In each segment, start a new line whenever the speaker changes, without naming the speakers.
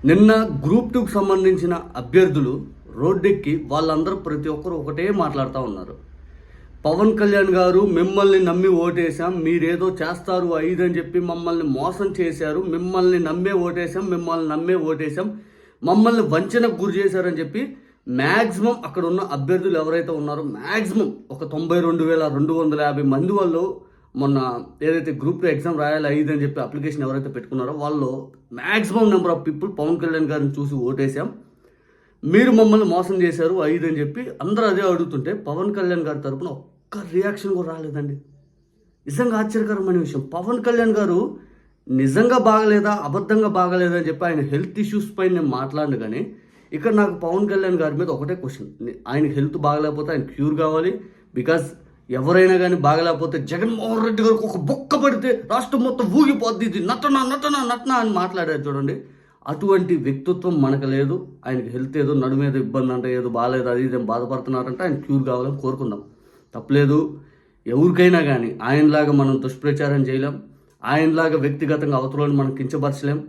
నిన్న గ్రూప్ 2కు సంబంధించిన అభ్యర్థులు రోడ్డెక్కి వాళ్ళందరూ ప్రతి ఒక్కరు ఒకటే మాట్లాడుతూ ఉన్నారు. పవన్ కళ్యాణ్ గారు మిమ్మల్ని నమ్మి ఓటేశాం, మీరేదో చేస్తారు అని చెప్పి మమ్మల్ని మోసం చేశారు, మిమ్మల్ని నమ్మే ఓటేశాం, మమ్మల్ని వంచనకు గురి చేశారని చెప్పి మ్యాక్సిమం అక్కడ ఉన్న అభ్యర్థులు ఎవరైతే ఉన్నారో మ్యాక్సిమం ఒక 92,250 మంది వాళ్ళు మొన్న ఏదైతే గ్రూప్ 2 ఎగ్జామ్ రాయాలి అని చెప్పి అప్లికేషన్ ఎవరైతే పెట్టుకున్నారో వాళ్ళు maximum number of people Pawan Kalyan గారిని చూసి ఓటేశాం, మీరు మమ్మల్ని మోసం చేశారు అని చెప్పి అందరూ అదే అడుగుతుంటే పవన్ కళ్యాణ్ గారి తరపున ఒక్క రియాక్షన్ కూడా రాలేదండి. నిజంగా ఆశ్చర్యకరమైన విషయం. పవన్ కళ్యాణ్ గారు నిజంగా బాగలేదా అబద్ధంగా బాగలేదా అని చెప్పి ఆయన హెల్త్ ఇష్యూస్ పైన నేను మాట్లాడిన, కానీ ఇక్కడ నాకు పవన్ కళ్యాణ్ గారి మీద ఒకటే క్వశ్చన్. ఆయన హెల్త్ బాగలేకపోతే ఆయన క్యూర్ కావాలి. బికాజ్ ఎవరైనా కానీ బాగలేకపోతే జగన్మోహన్ రెడ్డి గారికి ఒక బొక్క పడితే రాష్ట్రం మొత్తం ఊగిపోద్ది, ఇది నటన అని మాట్లాడారు చూడండి. అటువంటి వ్యక్తిత్వం మనకు లేదు. ఆయనకి హెల్త్ ఏదో నడుమేదో ఇబ్బంది అంటే ఏదో బాగాలేదు అది ఇదేం బాధపడుతున్నారంటే ఆయన క్యూర్ కావాలని కోరుకుందాం, తప్పలేదు. ఎవరికైనా కానీ ఆయనలాగా మనం దుష్ప్రచారం చేయలేం, ఆయనలాగా వ్యక్తిగతంగా అవతలని మనం కించపరచలేం.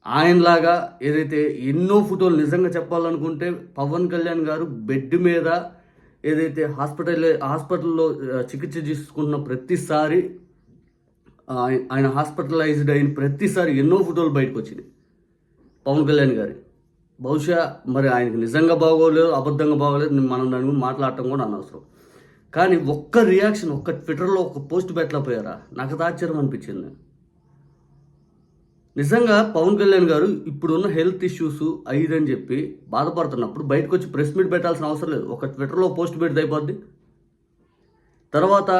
ఆయనలాగా ఏదైతే ఎన్నో ఫోటోలు నిజంగా చెప్పాలనుకుంటే పవన్ కళ్యాణ్ గారు బెడ్ మీద ఏదైతే హాస్పిటల్లో చికిత్స తీసుకుంటున్న ప్రతిసారి ఆయన హాస్పిటలైజ్డ్ అయిన ప్రతిసారి ఎన్నో ఫోటోలు బయటకు వచ్చినాయి పవన్ కళ్యాణ్ గారి. బహుశా మరి ఆయనకి నిజంగా బాగోలేదు అబద్ధంగా బాగోలేదు మనం దాని గురించి మాట్లాడటం కూడా అనవసరం. కానీ ఒక్క రియాక్షన్, ఒక్క ట్విట్టర్లో ఒక పోస్ట్ పెట్టలేకపోయారా? నాకు అది ఆశ్చర్యం అనిపించింది. నిజంగా పవన్ కళ్యాణ్ గారు ఇప్పుడున్న హెల్త్ ఇష్యూస్ అని చెప్పి బాధపడుతున్నప్పుడు బయటకు వచ్చి ప్రెస్ మీట్ పెట్టాల్సిన అవసరం లేదు. ఒక ట్విట్టర్లో పోస్ట్ పెడితే అయిపోద్ది. తర్వాత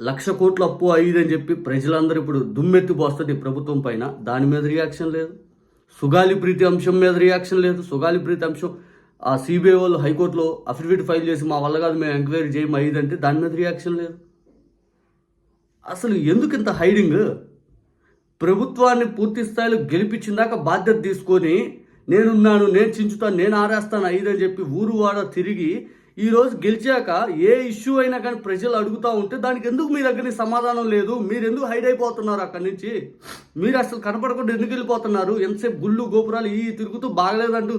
1,00,000 కోట్ల అప్పు అని చెప్పి ప్రజలందరూ ఇప్పుడు దుమ్మెత్తిపోస్తుంది ప్రభుత్వం పైన, దాని మీద రియాక్షన్ లేదు. సుగాలి ప్రీతి అంశం మీద రియాక్షన్ లేదు. సుగాలి ప్రీతి అంశం ఆ సిబిఐ వాళ్ళు హైకోర్టులో అఫిడవిట్ ఫైల్ చేసి మా వల్ల కాదు మేము ఎంక్వైరీ చేయము అంటే దాని మీద రియాక్షన్ లేదు. అసలు ఎందుకు ఇంత హైడింగ్? ప్రభుత్వాన్ని పూర్తి స్థాయిలో గెలిపించిందాక బాధ్యత తీసుకొని నేనున్నాను, నేను చించుతాను, నేను ఆరేస్తాను అని చెప్పి ఊరు వాడ తిరిగి ఈరోజు గెలిచాక ఏ ఇష్యూ అయినా కానీ ప్రజలు అడుగుతూ ఉంటే దానికి ఎందుకు మీ దగ్గర సమాధానం లేదు? మీరు ఎందుకు హైడ్ అయిపోతున్నారు అక్కడి నుంచి? మీరు అసలు కనపడకుండా ఎందుకు వెళ్ళిపోతున్నారు? ఎంతసేపు గుళ్ళు గోపురాలు తిరుగుతూ బాగలేదంటూ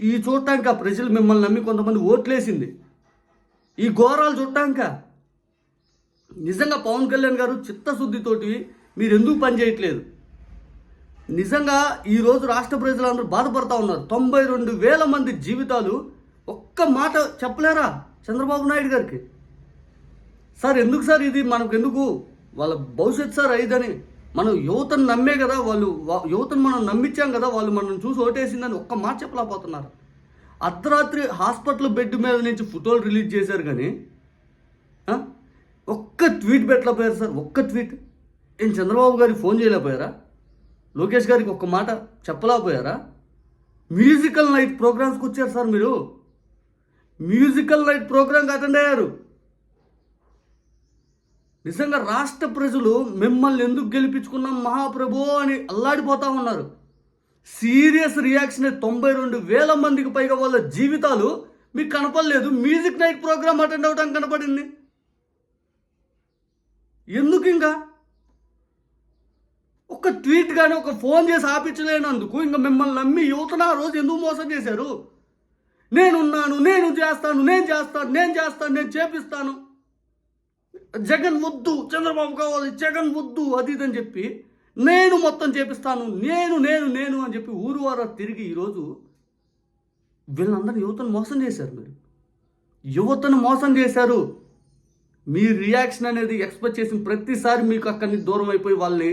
ఈ చూడటానికి ఆ ప్రజలు మిమ్మల్ని నమ్మి కొంతమంది ఓట్లేసింది ఈ ఘోరాలు చూడటానిక. నిజంగా పవన్ కళ్యాణ్ గారు చిత్తశుద్ధితోటి మీరు ఎందుకు పని చేయట్లేదు? నిజంగా ఈరోజు రాష్ట్ర ప్రజలందరూ బాధపడతా ఉన్నారు. 92,000 మంది జీవితాలు ఒక్క మాట చెప్పలేరా చంద్రబాబు నాయుడు గారికి? సార్ ఎందుకు సార్ ఇది మనకు ఎందుకు? వాళ్ళ భవిష్యత్తు సార్ అయిదని మనం యువతను నమ్మే కదా, యువతను మనం నమ్మించాం కదా, వాళ్ళు మనం చూసి ఓటేసిందని ఒక్క మాట చెప్పలేకపోతున్నారు. అర్ధరాత్రి హాస్పిటల్ బెడ్ మీద నుంచి ఫోటోలు రిలీజ్ చేశారు, కానీ ఒక్క ట్వీట్ పెట్టలేకపోయారు సార్. ఒక్క ట్వీట్. ఏం చంద్రబాబు గారికి ఫోన్ చేయలేకపోయారా? లోకేష్ గారికి ఒక్క మాట చెప్పలేకపోయారా? మ్యూజికల్ నైట్ ప్రోగ్రామ్స్కి వచ్చారు సార్ మీరు. మ్యూజికల్ నైట్ ప్రోగ్రామ్కి అటెండ్ అయ్యారు. నిజంగా రాష్ట్ర ప్రజలు మిమ్మల్ని ఎందుకు గెలిపించుకున్నాం మహాప్రభు అని అల్లాడిపోతూ ఉన్నారు. Serious reaction. 92,000 మందికి పైగా వాళ్ళ జీవితాలు మీకు కనపడలేదు, మ్యూజిక్ నైట్ ప్రోగ్రామ్ అటెండ్ అవ్వడానికి కనపడింది. ఎందుకు? ఇంకా ఒక ట్వీట్ కానీ ఒక ఫోన్ చేసి ఆపించలేనందుకు ఇంకా మిమ్మల్ని నమ్మి యువతను ఆ రోజు ఎందుకు మోసం చేశారు? నేనున్నాను, నేను చేపిస్తాను, జగన్ వద్దు, చంద్రబాబు కావాలి, జగన్ వద్దు అది ఇదని చెప్పి నేను మొత్తం చేపిస్తాను, నేను అని చెప్పి ఊరు వారా తిరిగి ఈరోజు వీళ్ళందరూ యువతను మోసం చేశారు. మీరు యువతను మోసం చేశారు. మీ రియాక్షన్ అనేది ఎక్స్పెక్ట్ చేసిన ప్రతిసారి మీకు అక్కడి నుంచి దూరం అయిపోయి వాళ్ళని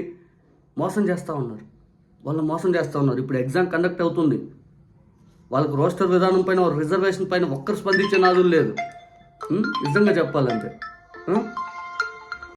మోసం చేస్తూ ఉన్నారు. ఇప్పుడు ఎగ్జామ్ కండక్ట్ అవుతుంది. వాళ్ళకు రోస్టర్ విధానం పైన రిజర్వేషన్ పైన ఒక్కరు స్పందించే నాదులు లేదు. నిజంగా చెప్పాలంటే